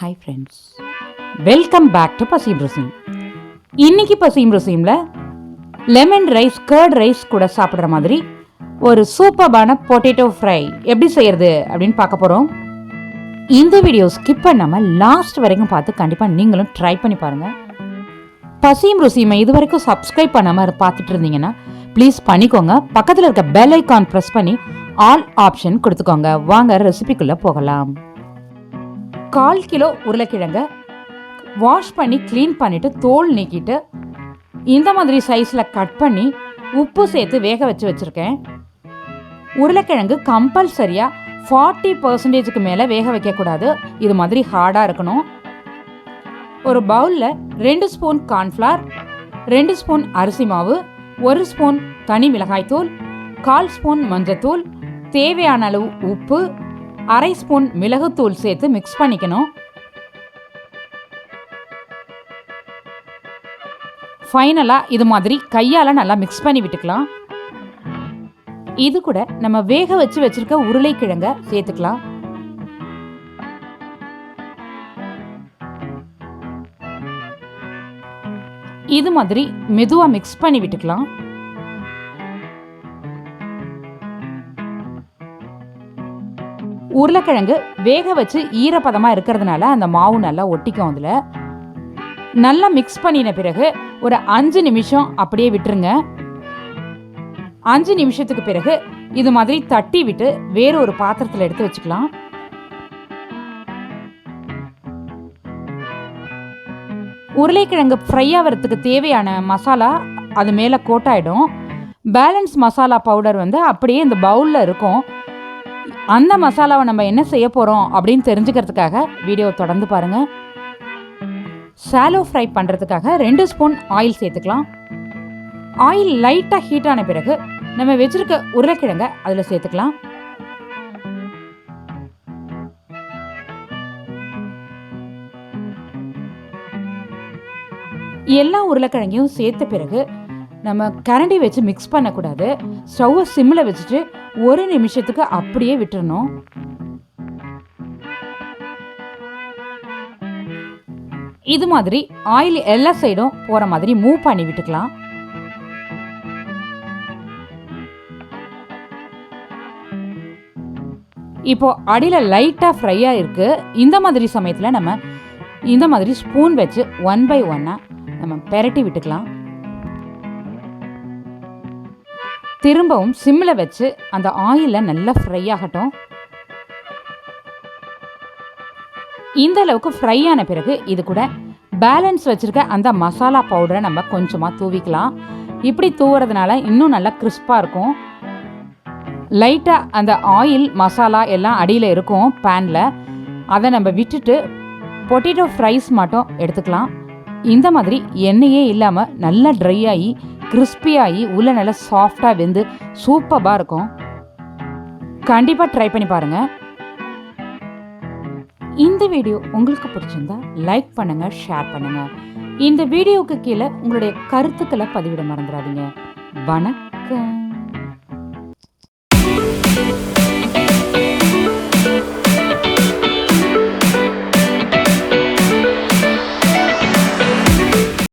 Hi friends, welcome back to Paseem Ruseem. இன்னைக்கு பசீம் ருசீமில் lemon rice, curd rice கூட சாப்பிட்ற மாதிரி ஒரு சூப்பர்பான பொட்டேட்டோ ஃப்ரை எப்படி செய்யறது அப்படின்னு பார்க்க போகிறோம். இந்த வீடியோ ஸ்கிப் பண்ணாமல் லாஸ்ட் வரைக்கும் பார்த்து கண்டிப்பாக நீங்களும் ட்ரை பண்ணி பாருங்கள். பசீம் ருசீமை இது வரைக்கும் சப்ஸ்கிரைப் பண்ணாமல் பார்த்துட்டு இருந்தீங்கன்னா ப்ளீஸ் பண்ணிக்கோங்க. பக்கத்தில் இருக்க பெல் ஐக்கான் ப்ரெஸ் பண்ணி ஆல் ஆப்ஷன் கொடுத்துக்கோங்க. வாங்க ரெசிபிக்குள்ளே போகலாம். 1/4 கிலோ உருளைக்கிழங்க வாஷ் பண்ணி க்ளீன் பண்ணிவிட்டு தோல் நீக்கிட்டு இந்த மாதிரி சைஸில் கட் பண்ணி உப்பு சேர்த்து வேக வச்சுருக்கேன். உருளைக்கிழங்கு கம்பல்சரியாக 40% மேலே வேக வைக்கக்கூடாது. இது மாதிரி ஹார்டாக இருக்கணும். ஒரு பவுலில் 2 ஸ்பூன் கார்ன்ஃப்ளவர், 2 ஸ்பூன் அரிசி மாவு, 1 ஸ்பூன் தனி மிளகாய்த்தூள், 1/4 ஸ்பூன் மஞ்சத்தூள், தேவையான அளவு உப்பு, 1/2 ஸ்பூன் மிளகுத்தூள் சேர்த்து மிக்ஸ் பண்ணிக்கணும். ஃபைனலாக இது மாதிரி கையால் நல்லா மிக்ஸ் பண்ணி விட்டுக்கலாம். இது கூட நம்ம வேக வச்சிருக்க உருளைக்கிழங்க சேர்த்துக்கலாம். இது மாதிரி மெதுவாக மிக்ஸ் பண்ணி விட்டுக்கலாம். உருளைக்கிழங்கு வேக வச்சு ஈரப்பதமாக இருக்கிறதுனால அந்த மாவு நல்லா ஒட்டிக்கும். அதில் நல்லா மிக்ஸ் பண்ணின பிறகு ஒரு 5 நிமிஷம் அப்படியே விட்டுருங்க. 5 நிமிஷத்துக்கு பிறகு இது மாதிரி தட்டி விட்டு வேற ஒரு பாத்திரத்தில் எடுத்து வச்சுக்கலாம். உருளைக்கிழங்கு ஃப்ரை ஆகிறதுக்கு தேவையான மசாலா அது மேலே கோட்டாயிடும். பேலன்ஸ் மசாலா பவுடர் அப்படியே இந்த பவுலில் இருக்கும். அந்த மசாலாவை நம்ம என்ன செய்ய போகிறோம் அப்படின்னு தெரிஞ்சுக்கிறதுக்காக வீடியோ தொடர்ந்து பாருங்கள். ஷாலோ ஃப்ரை பண்ணுறதுக்காக 2 ஸ்பூன் ஆயில் சேர்த்துக்கலாம். ஆயில் லைட்டாக ஹீட் ஆன பிறகு நம்ம வச்சுருக்க உருளைக்கிழங்க அதில் சேர்த்துக்கலாம். எல்லா உருளைக்கிழங்கையும் சேர்த்த பிறகு நம்ம கரண்டி வச்சு மிக்ஸ் பண்ணக்கூடாது. ஸ்டவ்வை சிம்மில் வச்சுட்டு 1 நிமிஷத்துக்கு அப்படியே விட்டுறணும். இது மாதிரி ஆயில் எல்லா சைடும் போகிற மாதிரி மூவ் பண்ணி விட்டுக்கலாம். இப்போ அடியில் லைட்டாக ஃப்ரையாக இருக்குது. இந்த மாதிரி சமயத்தில் நம்ம இந்த மாதிரி ஸ்பூன் வச்சு 1 by 1 நம்ம பெரட்டி விட்டுக்கலாம். திரும்பவும் சிம்மில் வச்சு அந்த ஆயிலில் நல்லா ஃப்ரை ஆகட்டும். இந்த அளவுக்கு ஃப்ரை ஆன பிறகு இது கூட பேலன்ஸ் வச்சுருக்க அந்த மசாலா பவுடரை நம்ம கொஞ்சமாக தூவிக்கலாம். இப்படி தூவுறதுனால இன்னும் நல்லா கிறிஸ்பாக இருக்கும். லைட்டாக அந்த ஆயில் மசாலா எல்லாம் அடியில் இருக்கும் பேனில். அதை நம்ம விட்டுட்டு பொட்டேட்டோ ஃப்ரைஸ் மட்டும் எடுத்துக்கலாம். இந்த மாதிரி எண்ணெயே இல்லாமல் நல்லா ட்ரை ஆகி கிறிஸ்பியாகி உள்ள நல்லா சாஃப்டாக வெந்து சூப்பராக இருக்கும். கண்டிப்பாக ட்ரை பண்ணி பாருங்கள். இந்த வீடியோ உங்களுக்கு பிடிச்சிருந்தா லைக் பண்ணுங்கள், ஷேர் பண்ணுங்கள். இந்த வீடியோவுக்கு கீழே உங்களுடைய கருத்துக்களை பதிவிட மறந்துடாதீங்க. வணக்கம்.